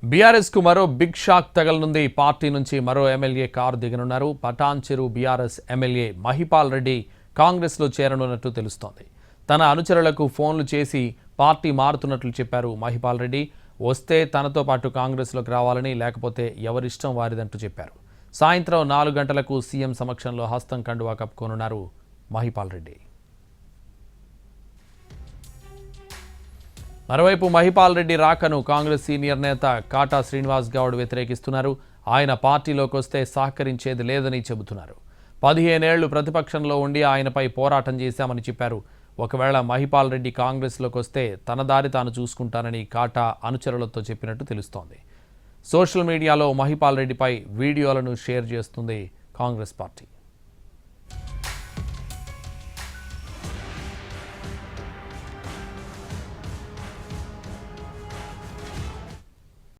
BRS కు మరో big shock తగలనుంది. Party నుంచి మరో ఎమ్మెల్యే కారు దిగనున్నారు. పటాన్చెరు బీఆర్ఎస్ ఎమ్మెల్యే మహిపాల్ రెడ్డి కాంగ్రెస్ లో చేరనున్నట్టు తెలుస్తోంది. తన అనుచరులకు ఫోన్లు చేసి పార్టీ మారుతున్నట్లు చెప్పారు మహిపాల్ రెడ్డి. వస్తే తనతో పాటు కాంగ్రెస్ లోకి రావాలని, లేకపోతే ఎవరిష్టం వారిదంటూ చెప్పారు. సాయంత్రం 4 గంటలకు సీఎం సమక్షంలో హస్తం కండువా కప్పుకోనున్నారు మహిపాల్ రెడ్డి. మరోవైపు మహిపాల్ రెడ్డి రాకను కాంగ్రెస్ సీనియర్ నేత కాటా శ్రీనివాస్ గౌడ్ వ్యతిరేకిస్తున్నారు. ఆయన పార్టీలోకి వస్తే సహకరించేది లేదని చెబుతున్నారు. 15 ఏళ్లు ప్రతిపక్షంలో ఉండి ఆయనపై పోరాటం చేశామని చెప్పారు. ఒకవేళ మహిపాల్ రెడ్డి కాంగ్రెస్లోకి వస్తే తన దారి తాను చూసుకుంటానని కాటా అనుచరులతో చెప్పినట్టు తెలుస్తోంది. సోషల్ మీడియాలో మహిపాల్ రెడ్డిపై వీడియోలను షేర్ చేస్తుంది కాంగ్రెస్ పార్టీ.